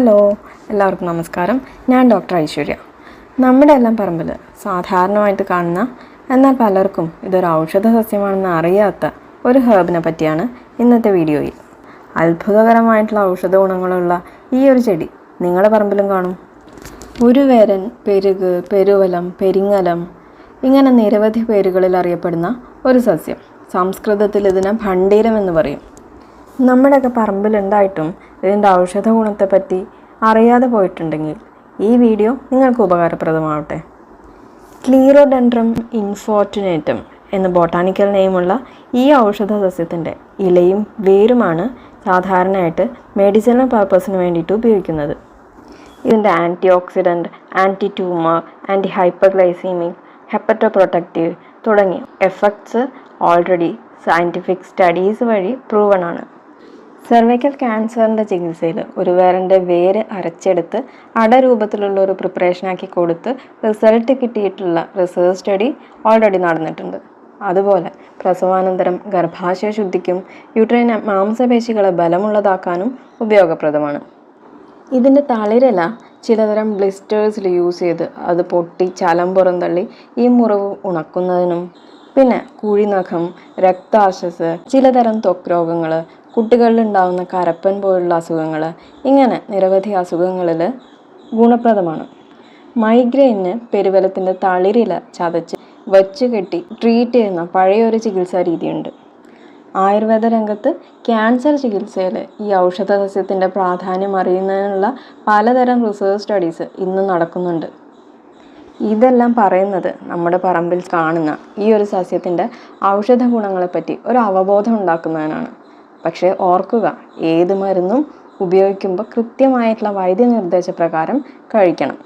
Hello, എല്ലാവർക്കും നമസ്കാരം. ഞാൻ ഡോക്ടർ ഐശ്വര്യ. നമ്മുടെ എല്ലാം പറമ്പിൽ സാധാരണമായിട്ട് കാണുന്ന, എന്നാൽ പലർക്കും ഇതൊരു ഔഷധ സസ്യമാണെന്ന് അറിയാത്ത ഒരു ഹെർബിനെ പറ്റിയാണ് ഇന്നത്തെ വീഡിയോയിൽ. അത്ഭുതകരമായിട്ടുള്ള ഔഷധ ഗുണങ്ങളുള്ള ഈ ഒരു ചെടി നിങ്ങളുടെ പറമ്പിലും കാണും. ഉരുവേരൻ, പെരുക്, പെരുവലം, പെരിങ്ങലം ഇങ്ങനെ നിരവധി പേരുകളിൽ അറിയപ്പെടുന്ന ഒരു സസ്യം. സംസ്കൃതത്തിൽ ഇതിനെ ഭണ്ഡീരം എന്ന് പറയും. നമ്മുടെയൊക്കെ പറമ്പിലുണ്ടായിട്ടും ഇതിൻ്റെ ഔഷധ ഗുണത്തെപ്പറ്റി അറിയാതെ പോയിട്ടുണ്ടെങ്കിൽ ഈ വീഡിയോ നിങ്ങൾക്ക് ഉപകാരപ്രദമാവട്ടെ. ക്ലീറോഡെൻഡ്രം ഇൻഫോർട്ടുനേറ്റം എന്ന ബൊട്ടാണിക്കൽ നെയിമുള്ള ഈ ഔഷധ സസ്യത്തിൻ്റെ ഇലയും വേരുമാണ് സാധാരണയായിട്ട് മെഡിസിനൽ പർപ്പസിന് വേണ്ടിയിട്ട് ഉപയോഗിക്കുന്നത്. ഇതിൻ്റെ anti oxidant, anti tumour, anti hyperglycemic, hepatoprotective തുടങ്ങിയ എഫക്ട്സ് ഓൾറെഡി സയൻറ്റിഫിക് സ്റ്റഡീസ് വഴി പ്രൂവൺ ആണ്. സെർവൈക്കൽ ക്യാൻസറിൻ്റെ ചികിത്സയിൽ ഉരുവേരൻ്റെ വേര് അരച്ചെടുത്ത് അടരൂപത്തിലുള്ള ഒരു പ്രിപ്പറേഷനാക്കി കൊടുത്ത് റിസൾട്ട് കിട്ടിയിട്ടുള്ള റിസർച്ച് സ്റ്റഡി ഓൾറെഡി നടന്നിട്ടുണ്ട്. അതുപോലെ പ്രസവാനന്തരം ഗർഭാശയ ശുദ്ധിക്കും യൂട്രൈൻ മാംസപേശികളെ ബലമുള്ളതാക്കാനും ഉപയോഗപ്രദമാണ്. ഇതിൻ്റെ തളിരില ചിലതരം ബ്ലിസ്റ്റേഴ്സിൽ യൂസ് ചെയ്ത് അത് പൊട്ടി ചലം പുറന്തള്ളി ഈ മുറിവ് ഉണക്കുന്നതിനും, പിന്നെ കുഴിനഖം, രക്താർശസ്, ചിലതരം ത്വക്ക് രോഗങ്ങൾ, കുട്ടികളിൽ ഉണ്ടാകുന്ന കരപ്പൻ പോലുള്ള അസുഖങ്ങൾ, ഇങ്ങനെ നിരവധി അസുഖങ്ങളിൽ ഗുണപ്രദമാണ്. മൈഗ്രെയിന് പെരുവലത്തിൻ്റെ തളിരില ചതച്ച് വച്ച് കെട്ടി ട്രീറ്റ് ചെയ്യുന്ന പഴയൊരു ചികിത്സാ രീതിയുണ്ട്. ആയുർവേദ രംഗത്ത് ക്യാൻസർ ചികിത്സയിൽ ഈ ഔഷധ സസ്യത്തിൻ്റെ പ്രാധാന്യം അറിയുന്നതിനുള്ള പലതരം റിസർച്ച് സ്റ്റഡീസ് ഇന്നും നടക്കുന്നുണ്ട്. ഇതെല്ലാം പറയുന്നത് നമ്മുടെ പറമ്പിൽ കാണുന്ന ഈ ഒരു സസ്യത്തിൻ്റെ ഔഷധ ഗുണങ്ങളെപ്പറ്റി ഒരു അവബോധം ഉണ്ടാക്കുന്നതിനാണ്. പക്ഷേ ഓർക്കുക, ഏത് മരുന്നും ഉപയോഗിക്കുമ്പോൾ കൃത്യമായിട്ടുള്ള വൈദ്യനിർദ്ദേശപ്രകാരം കഴിക്കണം.